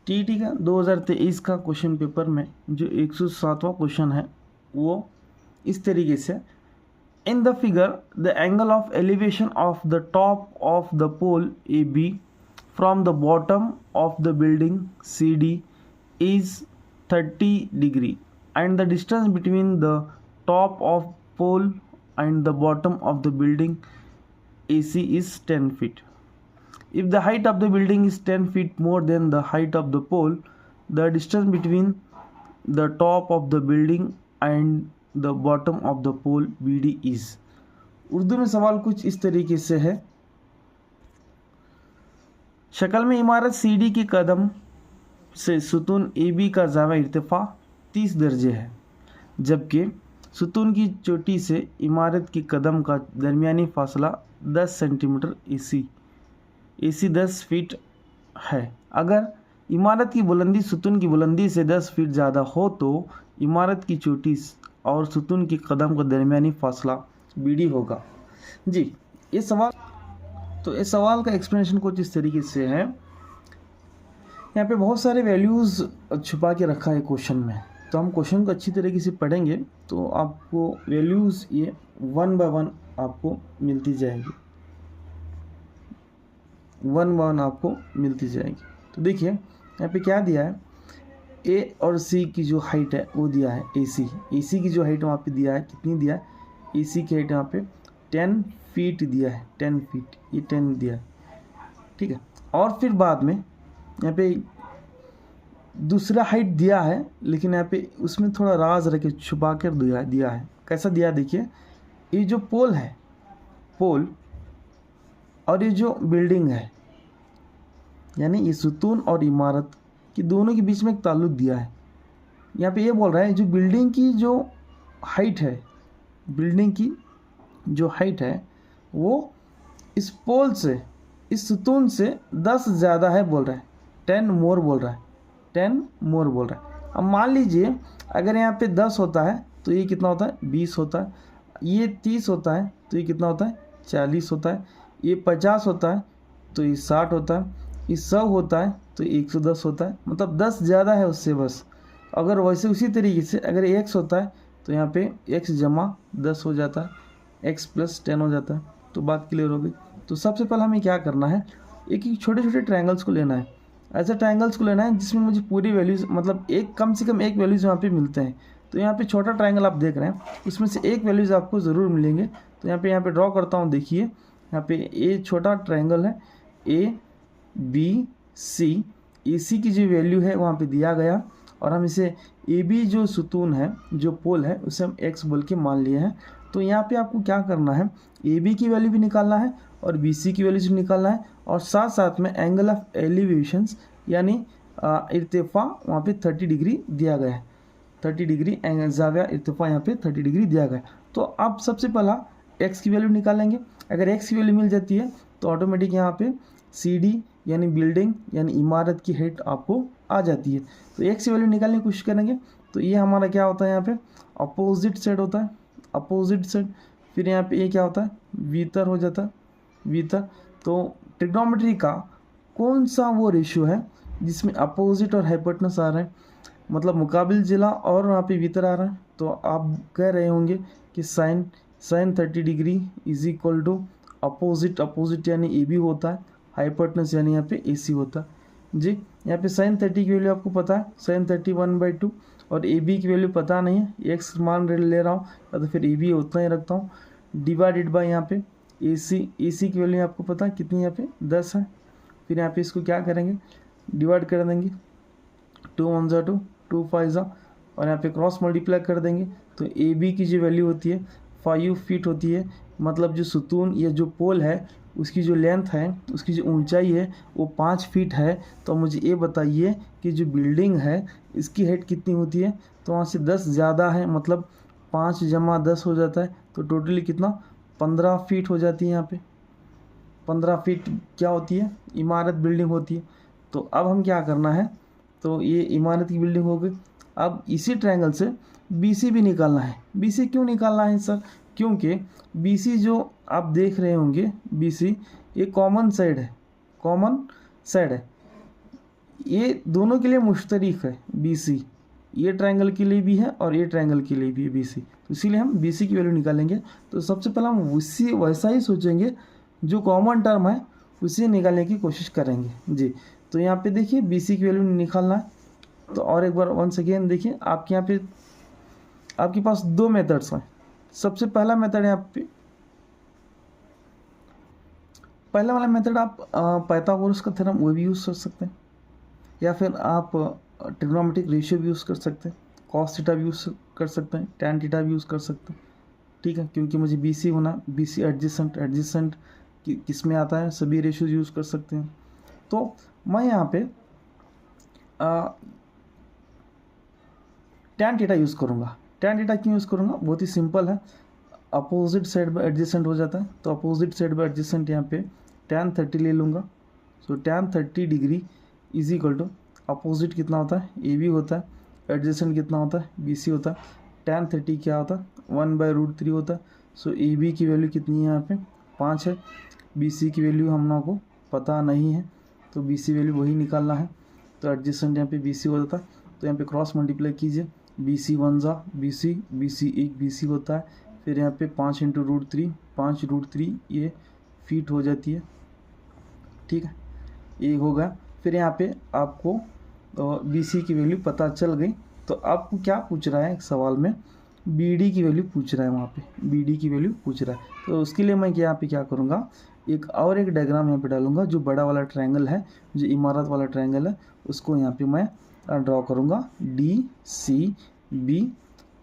TET का 2023 का question paper में जो 107वां क्वेश्चन है वो इस तरीके से, in the figure the angle of elevation of the top of the pole A B from the bottom of the building C D is 30 degree and the distance between the top of pole and the bottom of the building AC is 10 feet. If the height of the building is 10 feet more than the height of the pole, the distance between the top of the building and the bottom of the pole BD is. Urdu में सवाल कुछ इस तरीके से है, शक्ल में इमारत CD की कदम से सुतून AB का ज़ाविया इर्तिफा 30 दर्जे है, जबकि सुतून की चोटी से इमारत की कदम का दरमियानी फासला 10 सेंटीमीटर AC 10 फीट है। अगर इमारत की बुलंदी सुतून की बुलंदी से 10 फीट ज़्यादा हो तो इमारत की चोटी और सुतून की कदम का दरमियानी फासला BD होगा। जी, ये सवाल का एक्सप्लेनेशन कुछ इस तरीके से है। यहाँ पे बहुत सारे वैल्यूज़ छुपा के रखा है क्वेश्चन में, तो हम क्वेश्चन को अच्छी तरीके से पढ़ेंगे तो आपको वैल्यूज़ ये 1 बाय 1 आपको मिलती जाएगी, 1 बाय 1 आपको मिलती जाएगी। तो देखिए यहाँ पे क्या दिया है, ए और सी की जो हाइट है वो दिया है AC की जो हाइट वहाँ पे दिया है, कितनी दिया है, AC की हाइट यहाँ पे 10 फीट दिया है, 10 फीट, ये 10 दिया है, ठीक है। और फिर बाद में यहाँ पे दूसरा हाइट दिया है, लेकिन यहाँ पे उसमें थोड़ा राज रखे छुपा कर दिया है। कैसा दिया, देखिए ये जो पोल है, पोल और ये जो बिल्डिंग है, यानी ये सुतून और इमारत की दोनों के बीच में एक ताल्लुक दिया है। यहाँ पे ये बोल रहा है जो बिल्डिंग की जो हाइट है, बिल्डिंग की जो हाइट है वो इस पोल से, इस सुतून से 10 ज़्यादा है बोल रहा है, 10 मोर बोल रहा है, 10 मोर बोल रहा है। अब मान लीजिए अगर यहाँ पे 10 होता है तो ये कितना होता है, 20 होता है, ये 30 होता है तो ये कितना होता है, 40 होता है, ये 50 होता है तो ये 60 होता है, ये 100 होता है तो ये 110 होता है, मतलब 10 ज़्यादा है उससे बस। अगर वैसे उसी तरीके से अगर x होता है तो यहाँ पे x जमा 10 हो जाता है, x प्लस 10 हो जाता है, तो बात क्लियर हो गई। तो सबसे पहले हमें क्या करना है, एक एक छोटे छोटे ट्रायंगल्स को लेना है, ऐसे ट्रायंगल्स को लेना है जिसमें मुझे पूरी वैल्यूज़, मतलब एक कम से कम एक वैल्यूज़ यहाँ पे मिलते हैं। तो यहाँ पे छोटा ट्रायंगल आप देख रहे हैं, उसमें से एक वैल्यूज़ आपको ज़रूर मिलेंगे। तो यहाँ पे ड्रॉ करता हूँ, देखिए यहाँ पे ये छोटा ट्रायंगल है ABC, AC की जो वैल्यू है वहाँ पे दिया गया, और हम इसे AB जो सुतून है, जो पोल है, उसे हम x बोल के मान लिए हैं। तो यहाँ पे आपको क्या करना है, AB की वैल्यू भी निकालना है और BC की वैल्यू भी निकालना है, और साथ साथ में एंगल ऑफ एलिवेशंस यानी इर्तिफा वहाँ पे 30 डिग्री दिया गया है, 30 डिग्री ज़ाविया इर्तिफा यहाँ पे 30 डिग्री दिया गया है। तो आप सबसे पहला x की वैल्यू निकालेंगे। अगर x की वैल्यू मिल जाती है तो ऑटोमेटिक यहाँ पे CD यानी बिल्डिंग यानी इमारत की हाइट आपको आ जाती है। तो x की वैल्यू निकालने की कोशिश करेंगे तो ये हमारा क्या होता है, यहाँ पे अपोजिट साइड होता है, अपोजिट साइड। फिर यहाँ पे ये क्या होता है, वीतर हो जाता है, वीतर। तो ट्रिग्नोमेट्री का कौन सा वो रेशियो है जिसमें अपोजिट और हाइपोटेनस आ रहा है, मतलब मुकाबिल जिला और वहाँ पे वीतर आ रहा है। तो आप कह रहे होंगे कि sine 30 degree is equal to opposite यानी AB होता है, हाइपोटेनस यानी यहाँ पे AC होता है। जी, यहाँ पे साइन 30 की वैल्यू आपको पता है, साइन 30 1/2, और AB की वैल्यू पता नहीं है, x मान ले रहा हूँ या तो फिर AB उतना ही रखता हूँ, डिवाइडेड बाय यहाँ पे AC की वैल्यू आपको पता है कितनी, यहाँ पे 10 है। फिर यहाँ पे इसको क्या करेंगे, डिवाइड कर देंगे, 2 1 जा 2, 2 5 जा, और यहाँ पे क्रॉस मल्टीप्लाई कर देंगे। तो AB की जो वैल्यू होती है 5 फीट होती है, मतलब जो सुतून या जो पोल है उसकी जो लेंथ है, उसकी जो ऊंचाई है वो 5 फीट है। तो मुझे ये बताइए कि जो बिल्डिंग है इसकी हाइट कितनी होती है, तो वहाँ से 10 ज़्यादा है, मतलब 5 जमा 10 हो जाता है, तो टोटली कितना, 15 फीट हो जाती है। यहाँ पे 15 फीट क्या होती है, इमारत बिल्डिंग होती है। तो अब हम क्या करना है, तो ये इमारत की बिल्डिंग हो गई। अब इसी ट्रायंगल से BC भी निकालना है। BC क्यों निकालना है सर, क्योंकि BC जो आप देख रहे होंगे, BC ये कॉमन साइड है, कॉमन साइड है। ये दोनों के लिए मुश्तरक है BC, ये ट्रायंगल के लिए भी है और ये ट्रायंगल के लिए भी है BC, तो इसीलिए हम BC की वैल्यू निकालेंगे। तो सबसे पहले हम उसी वैसा ही सोचेंगे, जो कॉमन टर्म है उसे निकालने की कोशिश करेंगे जी। तो यहाँ पे देखिए BC की वैल्यू निकालना है। तो और एक बार वंस अगेन देखिए, आपके यहाँ पे आपके पास दो मेथड्स हैं। सबसे पहला मेथड है यहाँ पे, पहला वाला मेथड आप पाइथागोरस का थ्योरम वो भी यूज़ कर सकते हैं, या फिर आप ट्रिग्नोमेट्रिक रेशियो भी यूज़ कर सकते हैं, कॉस थीटा भी यूज़ कर सकते हैं, टैन थीटा भी यूज़ कर सकते हैं। ठीक है, क्योंकि मुझे BC होना, BC एडजेसेंट किस में आता है, सभी रेशियोज यूज़ कर सकते हैं। तो मैं यहाँ पे टैन थीटा यूज़ करूँगा। टैन थीटा क्यों यूज़ करूँगा, बहुत ही सिंपल है, अपोजिट साइड बाय एडजेसेंट हो जाता है। तो अपोजिट साइड बाय एडजेसेंट यहाँ पे tan 30 ले लूँगा। So tan 30 degree is equal to opposite कितना होता है, AB होता है, एडजेसेंट कितना होता है, BC होता है। tan 30 क्या होता है, 1/√3 होता है। सो AB की वैल्यू कितनी है यहाँ पे 5 है, BC की वैल्यू हम लोगों को पता नहीं है, तो BC वैल्यू वही निकालना है। तो एडजेसेंट यहाँ पे BC होता है, तो यहाँ पे क्रॉस मल्टीप्लाई कीजिए, BC 1 जा BC, BC एक BC होता है, फिर यहाँ पे 5 × √3, 5√3 ये फीट हो जाती है। ठीक है, ये होगा। फिर यहाँ पे आपको BC की वैल्यू पता चल गई। तो आपको क्या पूछ रहा है एक सवाल में, BD की वैल्यू पूछ रहा है, वहाँ पे BD की वैल्यू पूछ रहा है। तो उसके लिए मैं यहाँ पे क्या करूँगा, एक डायग्राम यहाँ पे डालूंगा, जो बड़ा वाला ट्रायंगल है, जो इमारत वाला ट्रायंगल है, उसको यहाँ पे मैं ड्रॉ करूँगा DCB।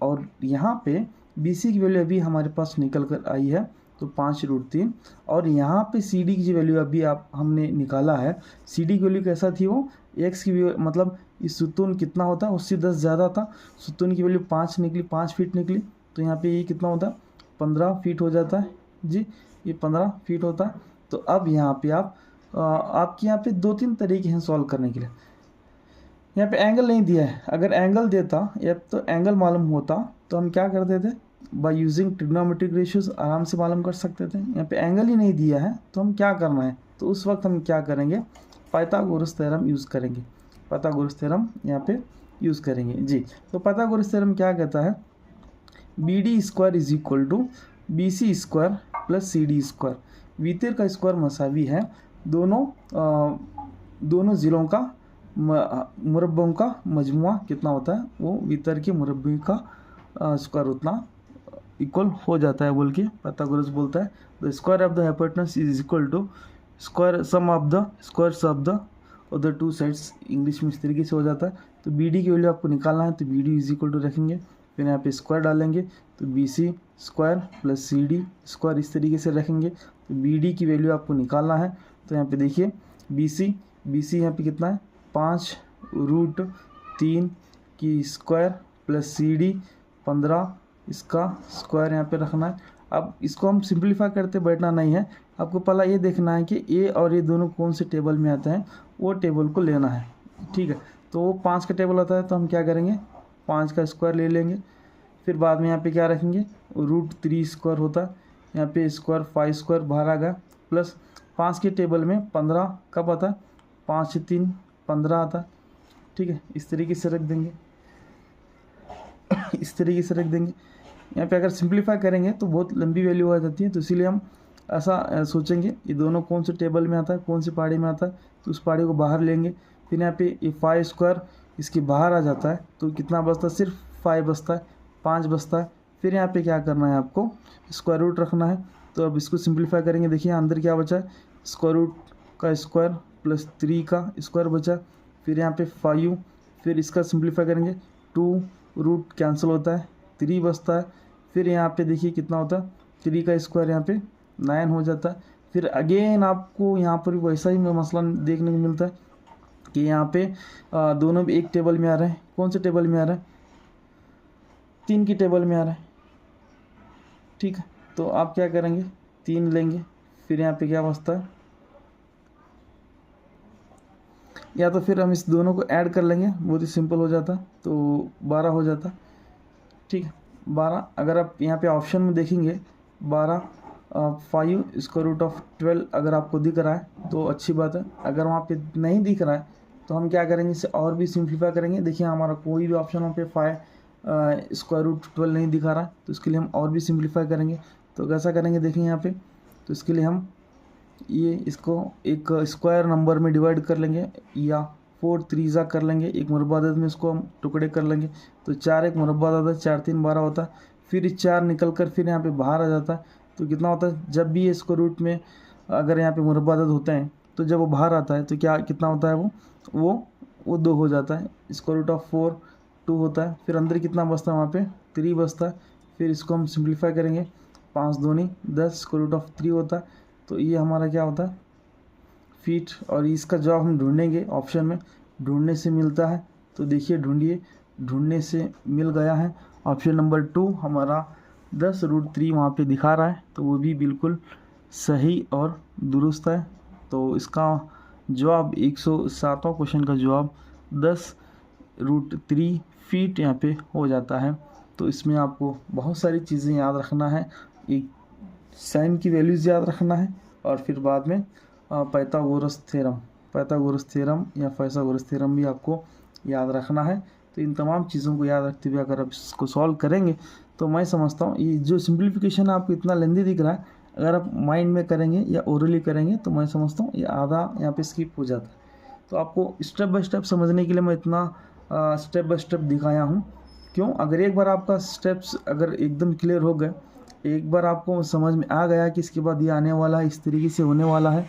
और यहाँ पे BC की वैल्यू अभी हमारे पास निकल कर आई है, तो 5√3। और यहाँ पे CD की जो वैल्यू अभी हमने निकाला है, CD की वैल्यू कैसा थी, वो X की मतलब इस सुतून कितना होता है उससे 10 ज़्यादा था। सुतून की वैल्यू 5 निकली, 5 फीट निकली। तो यहाँ पे ये कितना होता है, 15 फीट हो जाता है जी, ये 15 फीट होता है। तो अब यहाँ पे आपके यहाँ पे 2-3 तरीके हैं सॉल्व करने के लिए। यहाँ पे एंगल नहीं दिया है, अगर एंगल देता या तो एंगल मालूम होता तो हम क्या करते थे, बाय यूजिंग ट्रिग्नोमेट्रिक रेशियोज आराम से मालूम कर सकते थे। यहाँ पे एंगल ही नहीं दिया है, तो हम क्या करना है, तो उस वक्त हम क्या करेंगे, पाइथागोरस थ्योरम यूज़ करेंगे। पाइथागोरस थ्योरम यहाँ पे यूज़ करेंगे जी। तो पाइथागोरस थ्योरम क्या कहता है, BD square is equal to BC square plus CD square. वितर का स्क्वायर मसावी है दोनों ज़िलों का मुरब्बों का मजमुआ कितना होता है, वो वितर के मुरब्बे का स्क्वायर उतना इक्वल हो जाता है बोल के पाइथागोरस बोलता है। The square of the hypotenuse is equal to square sum of the squares of the other two sides. English में इस तरीके से हो जाता है। तो BD की वैल्यू आपको निकालना है, तो BD इज इक्वल टू रखेंगे, फिर यहाँ पे स्क्वायर डालेंगे, तो BC square plus CD square इस तरीके से रखेंगे। तो BD की वैल्यू आपको निकालना है। तो यहाँ पे देखिए BC यहाँ पे कितना है, 5√3 की स्क्वायर प्लस CD 15 इसका स्क्वायर यहाँ पे रखना है। अब इसको हम सिंप्लीफाई करते बैठना नहीं है, आपको पहला ये देखना है कि A और ये दोनों कौन से टेबल में आते हैं, वो टेबल को लेना है। ठीक है, तो वो 5 का टेबल आता है, तो हम क्या करेंगे, 5 का स्क्वायर ले लेंगे। फिर बाद में यहाँ पे क्या रखेंगे, √3 स्क्वायर होता है, यहाँ पे स्क्वायर 5 स्क्वायर बाहर आ गया, प्लस 5 के टेबल में 15 कब आता है, 5 × 3 15 आता है। ठीक है, इस तरीके से रख देंगे इस तरीके से रख देंगे। यहाँ पे अगर सिंप्लीफाई करेंगे तो बहुत लंबी वैल्यू आ जाती है, तो इसीलिए हम ऐसा सोचेंगे ये दोनों कौन से टेबल में आता है, कौन सी पहाड़ी में आता है, तो उस पहाड़ी को बाहर लेंगे। फिर यहाँ पे ये 5 स्क्वायर इसके बाहर आ जाता है, तो कितना बचता है, सिर्फ 5 बचता है, 5 बचता है। फिर यहाँ पे क्या करना है, आपको स्क्वायर रूट रखना है। तो अब इसको सिंप्लीफाई करेंगे, देखिए अंदर क्या बचा है, स्क्वायर रूट का स्क्वायर प्लस 3 का स्क्वायर बचा। फिर यहाँ पे 5, फिर इसका सिंप्लीफाई करेंगे, 2 रूट कैंसिल होता है, 3 बचता है। फिर यहाँ पे देखिए कितना होता है, 3 का स्क्वायर यहाँ पे 9 हो जाता है। फिर अगेन आपको यहाँ पर वैसा ही मसला देखने को मिलता है कि यहाँ पे दोनों भी एक टेबल में आ रहे हैं। कौन से टेबल में आ रहा है, 3 की टेबल में आ रहा है। ठीक है, तो आप क्या करेंगे, 3 लेंगे। फिर यहाँ पे क्या बचता है, या तो फिर हम इस दोनों को ऐड कर लेंगे, बहुत ही सिंपल हो जाता, तो 12 हो जाता। ठीक है, 12। अगर आप यहाँ पे ऑप्शन में देखेंगे 12 5 स्क्वायर रूट ऑफ 12 अगर आपको दिख रहा है तो अच्छी बात है। अगर वहाँ पे नहीं दिख रहा है तो हम क्या करेंगे, इसे और भी सिंप्लीफाई करेंगे। देखिए हमारा कोई भी ऑप्शन वहाँ पे 5 स्क्वायर रूट 12 नहीं दिखा रहा है, तो इसके लिए हम और भी सिंप्लीफाई करेंगे। तो कैसा करेंगे देखिए यहाँ पे, तो इसके लिए हम ये इसको एक स्क्वायर नंबर में डिवाइड कर लेंगे या 4 3 कर लेंगे, एक मुरब्बा अदद में इसको हम टुकड़े कर लेंगे। तो 4 एक मुरब्बा अदद, 4 3 12 होता है। फिर 4 निकल कर फिर यहाँ पे बाहर आ जाता है, तो कितना होता है, जब भी इसको रूट में अगर यहाँ पे मुरब्बा अदद होते हैं तो जब वो बाहर आता है तो क्या कितना होता है, वो 2 हो जाता है। स्क्वायर रूट ऑफ 4 2 होता है। फिर अंदर कितना बचता है, वहाँ पे 3 बचता है। फिर इसको हम सिंप्लीफाई करेंगे, 5 दूनी 10 स्क्वायर रूट ऑफ 3 होता है। तो ये हमारा क्या होता है, फीट। और इसका जवाब हम ढूंढेंगे ऑप्शन में, ढूंढने से मिलता है। तो देखिए ढूंढिए, ढूंढने से मिल गया है। ऑप्शन नंबर 2 हमारा 10 रूट 3 वहाँ पे दिखा रहा है, तो वो भी बिल्कुल सही और दुरुस्त है। तो इसका जवाब 107वां क्वेश्चन का जवाब 10 रूट 3 फीट यहाँ पे हो जाता है। तो इसमें आपको बहुत सारी चीज़ें याद रखना है, एक साइन की वैल्यूज़ याद रखना है, और फिर बाद में पाइथागोरस थ्योरम या पाइथागोरस थ्योरम भी आपको याद रखना है। तो इन तमाम चीज़ों को याद रखते हुए अगर आप इसको सॉल्व करेंगे तो मैं समझता हूँ ये जो सिंप्लीफिकेशन आपको इतना लेंदी दिख रहा है, अगर आप माइंड में करेंगे या ओरली करेंगे तो मैं समझता हूँ ये आधा यहाँ पे स्किप हो जाता है। तो आपको स्टेप बाय स्टेप समझने के लिए मैं इतना स्टेप बाय स्टेप दिखाया हूँ। क्यों, अगर एक बार आपका स्टेप्स अगर एकदम क्लियर हो गए, एक बार आपको समझ में आ गया कि इसके बाद ये आने वाला है, इस तरीके से होने वाला है,